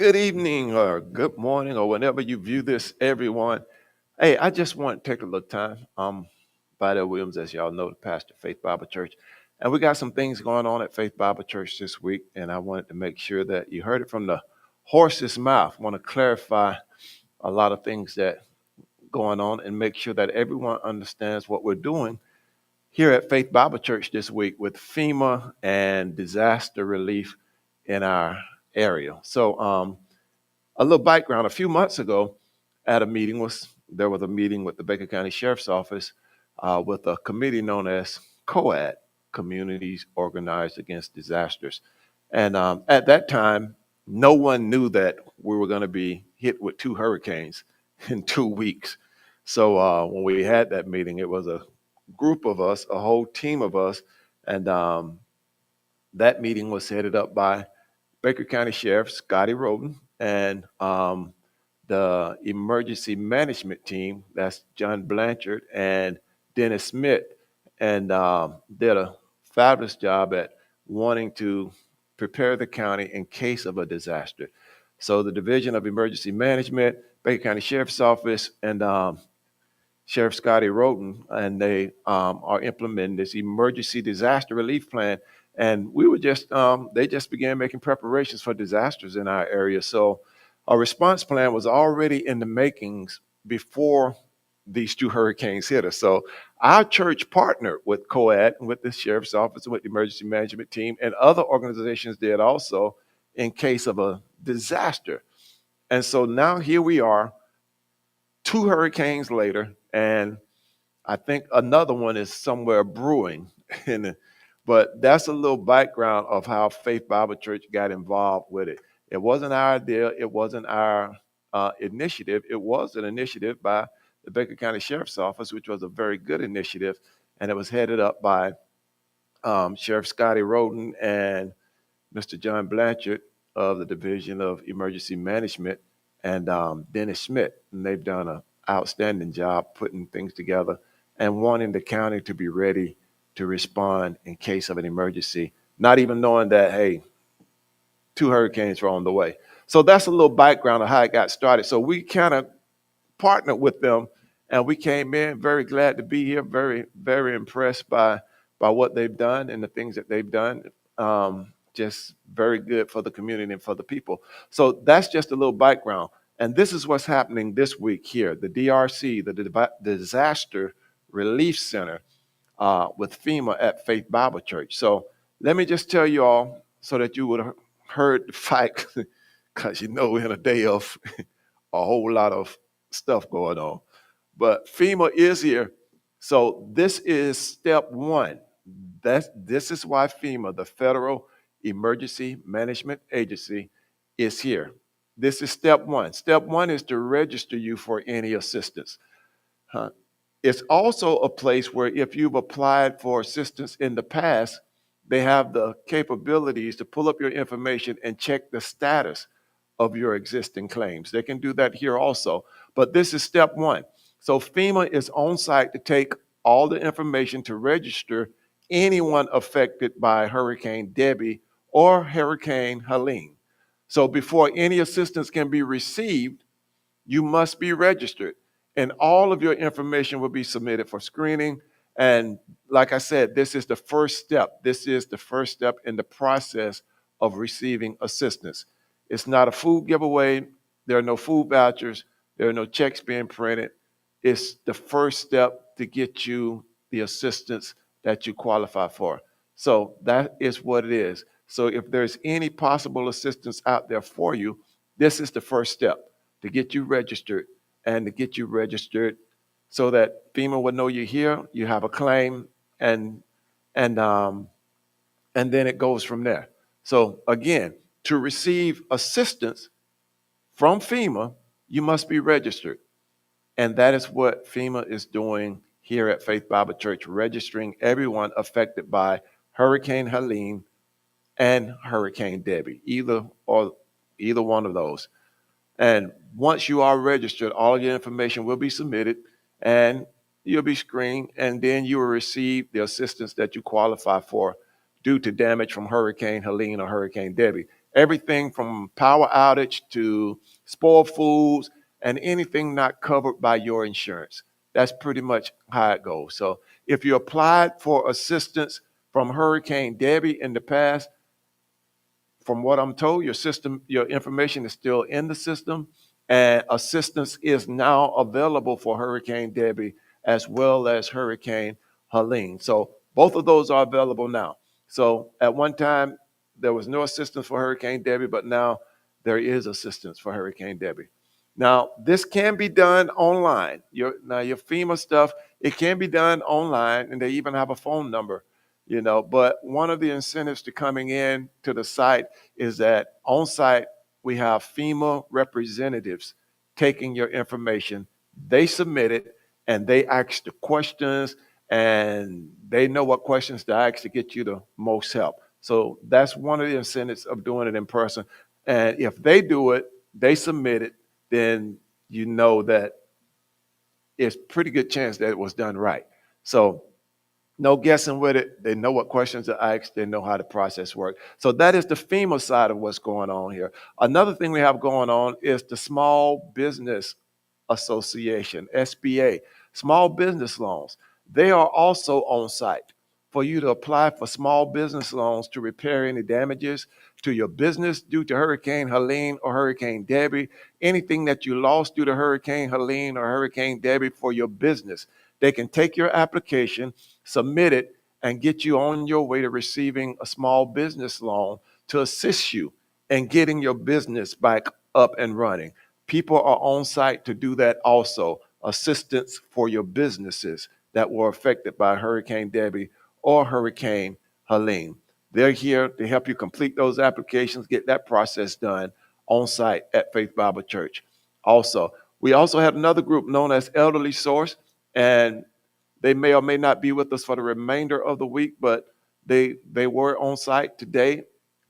Good evening or good morning or whenever you view this, everyone. Hey, I just want to take a little time. Vidal Williams, as y'all know, the pastor of Faith Bible Church. And we got some things going on at Faith Bible Church this week, and I wanted to make sure that you heard it from the horse's mouth. I want to clarify a lot of things that going on and make sure that everyone understands what we're doing here at Faith Bible Church this week with FEMA and disaster relief in our area. So a little background. A few months ago, at a meeting there was a meeting with the Baker County Sheriff's Office with a committee known as COAD, Communities Organized Against Disasters. And at that time, no one knew that we were going to be hit with two hurricanes in 2 weeks. So when we had that meeting, it was a group of us, a whole team of us, and that meeting was headed up by Baker County Sheriff Scotty Roden and the emergency management team. That's John Blanchard and Dennis Smith, and did a fabulous job at wanting to prepare the county in case of a disaster. So the Division of Emergency Management, Baker County Sheriff's Office, and Sheriff Scotty Roden, and they are implementing this emergency disaster relief plan. And we were just, they just began making preparations for disasters in our area. So our response plan was already in the makings before these two hurricanes hit us. So our church partnered with COAD, with the Sheriff's Office, with the Emergency Management Team, and other organizations did also in case of a disaster. And so now here we are, two hurricanes later, and I think another one is somewhere brewing. And, but that's a little background of how Faith Bible Church got involved with it. It wasn't our idea. It wasn't our initiative. It was an initiative by the Baker County Sheriff's Office, which was a very good initiative. And it was headed up by Sheriff Scotty Roden and Mr. John Blanchard of the Division of Emergency Management and Dennis Schmidt. And they've done an outstanding job putting things together and wanting the county to be ready to respond in case of an emergency, not even knowing that, hey, two hurricanes were on the way. So that's a little background of how it got started. So we kind of partnered with them, and we came in very glad to be here, very, very impressed by what they've done and the things that they've done. Just very good for the community and for the people. So that's just a little background. And this is what's happening this week here. The DRC, the Disaster Relief Center, with FEMA at Faith Bible Church. So let me just tell you all so that you would have heard the fight, because you know we're in a day of a whole lot of stuff going on. But FEMA is here. So this is step one. This is why FEMA, the Federal Emergency Management Agency, is here. This is step one. Step one is to register you for any assistance. Huh? It's also a place where if you've applied for assistance in the past, they have the capabilities to pull up your information and check the status of your existing claims. They can do that here also. But this is step one. So FEMA is on site to take all the information to register anyone affected by Hurricane Debbie or Hurricane Helene. So before any assistance can be received, you must be registered. And all of your information will be submitted for screening. And like I said, this is the first step. This is the first step in the process of receiving assistance. It's not a food giveaway. There are no food vouchers. There are no checks being printed. It's the first step to get you the assistance that you qualify for. So that is what it is. So if there's any possible assistance out there for you, this is the first step to get you registered and to get you registered so that FEMA will know you're here, you have a claim, and and um, and then it goes from there. So again, to receive assistance from FEMA, you must be registered. And that is what FEMA is doing here at Faith Bible Church, registering everyone affected by Hurricane Helene and Hurricane Debbie, either one of those. And once you are registered, all of your information will be submitted and you'll be screened, and then you will receive the assistance that you qualify for due to damage from Hurricane Helene or Hurricane Debbie. everything from power outage to spoiled foods and anything not covered by your insurance. That's pretty much how it goes. So if you applied for assistance from Hurricane Debbie in the past, from what I'm told, your information is still in the system, and assistance is now available for Hurricane Debbie as well as Hurricane Helene. So both of those are available now. So at one time, there was no assistance for Hurricane Debbie, but now there is assistance for Hurricane Debbie. Now, this can be done online. Your FEMA stuff, it can be done online, and they even have a phone number, but one of the incentives to coming in to the site is that on site we have FEMA representatives taking your information. They submit it and they ask the questions, and they know what questions to ask to get you the most help. So that's one of the incentives of doing it in person. And if they do it, they submit it, then you know that it's pretty good chance that it was done right. So no guessing with it. They know what questions to ask. They know how the process works. So that is the FEMA side of what's going on here. Another thing we have going on is the Small Business Association, SBA, small business loans. They are also on site for you to apply for small business loans to repair any damages to your business due to Hurricane Helene or Hurricane Debbie, anything that you lost due to Hurricane Helene or Hurricane Debbie for your business. They can take your application, submit it, and get you on your way to receiving a small business loan to assist you in getting your business back up and running. People are on site to do that also, assistance for your businesses that were affected by Hurricane Debbie or Hurricane Helene. They're here to help you complete those applications, get that process done on site at Faith Bible Church. Also, we also had another group known as Elderly Source, and they may or may not be with us for the remainder of the week, but they were on site today.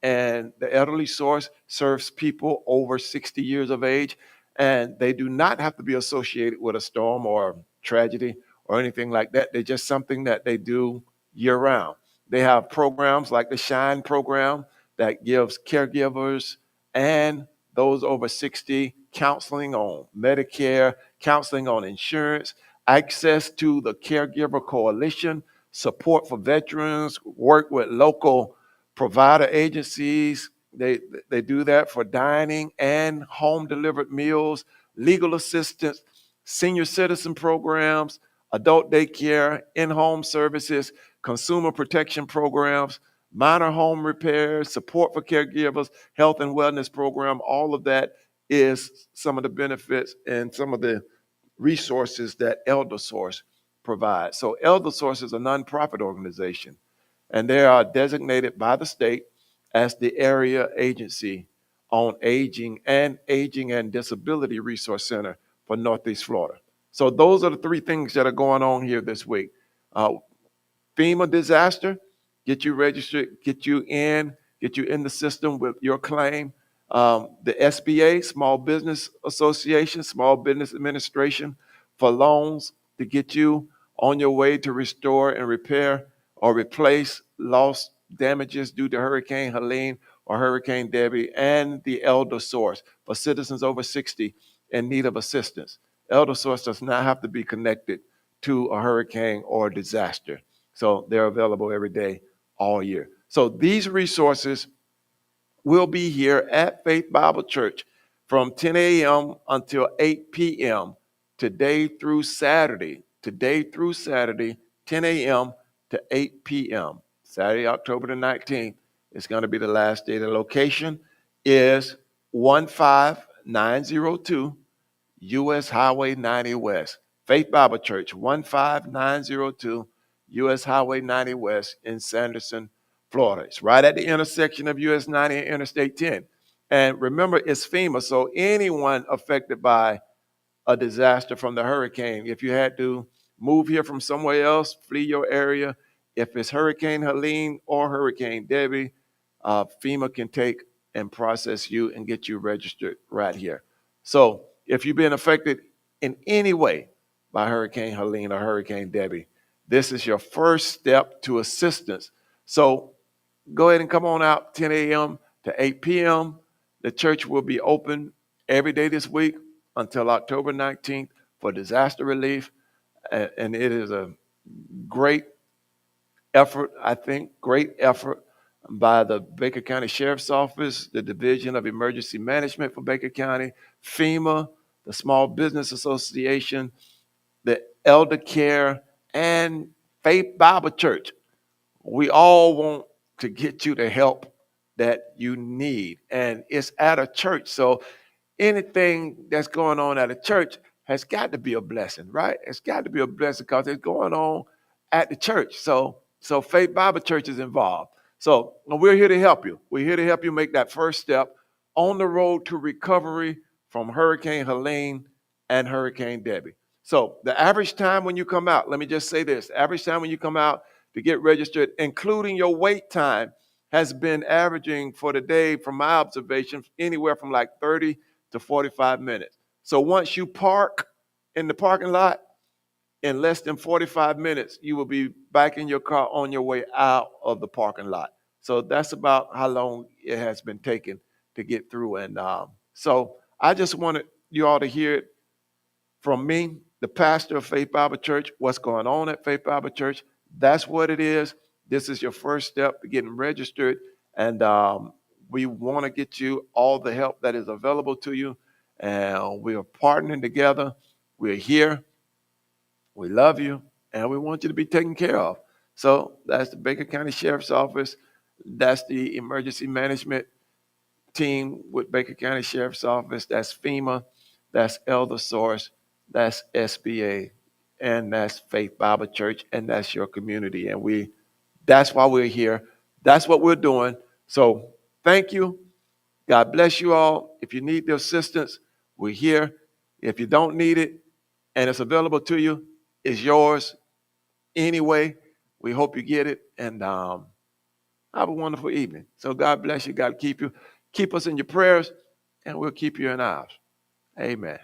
And the Elderly Source serves people over 60 years of age, and they do not have to be associated with a storm or tragedy or anything like that. They're just something that they do year round. They have programs like the Shine program that gives caregivers and those over 60 counseling on Medicare, counseling on insurance, access to the Caregiver Coalition, support for veterans, work with local provider agencies. They do that for dining and home delivered meals, legal assistance, senior citizen programs, adult daycare, in-home services, consumer protection programs, minor home repairs, support for caregivers, health and wellness program. All of that is some of the benefits and some of the resources that Elder Source provides. So Elder Source is a nonprofit organization, and they are designated by the state as the area agency on aging and disability resource center for Northeast Florida. So those are the three things that are going on here this week. Uh, FEMA disaster, get you registered, get you in the system with your claim. The SBA, Small Business Association, Small Business Administration, for loans to get you on your way to restore and repair or replace lost damages due to Hurricane Helene or Hurricane Debbie, and the Elder Source for citizens over 60 in need of assistance. Elder Source does not have to be connected to a hurricane or disaster. So they're available every day, all year. So these resources will be here at Faith Bible Church from 10 a.m. until 8 p.m. Today through Saturday, 10 a.m. to 8 p.m. Saturday, October the 19th is going to be the last day. The location is 15902 U.S. Highway 90 West. Faith Bible Church, 15902 U.S. Highway 90 West in Sanderson, Florida. It's right at the intersection of US 90 and Interstate 10. And remember, it's FEMA, so anyone affected by a disaster from the hurricane, if you had to move here from somewhere else, flee your area, if it's Hurricane Helene or Hurricane Debbie, FEMA can take and process you and get you registered right here. So if you've been affected in any way by Hurricane Helene or Hurricane Debbie, this is your first step to assistance. So go ahead and come on out 10 a.m. to 8 p.m. The church will be open every day this week until October 19th for disaster relief. And it is a great effort, I think, great effort by the Baker County Sheriff's Office, the Division of Emergency Management for Baker County, FEMA, the Small Business Association, the Elder Care, and Faith Bible Church. We all want to get you the help that you need, and it's at a church. So anything that's going on at a church has got to be a blessing, right? It's got to be a blessing because it's going on at the church. So Faith Bible Church is involved. So we're here to help you. We're here to help you make that first step on the road to recovery from Hurricane Helene and Hurricane Debbie. So the average time when you come out, let me just say this, average time when you come out to get registered, including your wait time, has been averaging for the day, from my observation, anywhere from like 30 to 45 minutes. So once you park in the parking lot, in less than 45 minutes, you will be back in your car on your way out of the parking lot. So that's about how long it has been taking to get through. And so I just wanted you all to hear it from me, the pastor of Faith Bible Church, what's going on at Faith Bible Church. That's what it is. This is your first step to getting registered. And we want to get you all the help that is available to you. And we are partnering together. We're here. We love you. And we want you to be taken care of. So that's the Baker County Sheriff's Office. That's the emergency management team with Baker County Sheriff's Office. That's FEMA. That's Elder Source. That's SBA. And that's Faith Bible Church. And that's your community. And that's why we're here. That's what we're doing. So thank you. God bless you all. If you need the assistance, we're here. If you don't need it and it's available to you, it's yours anyway. We hope you get it. And have a wonderful evening. So God bless you. God keep you. Keep us in your prayers, and we'll keep you in ours. Amen.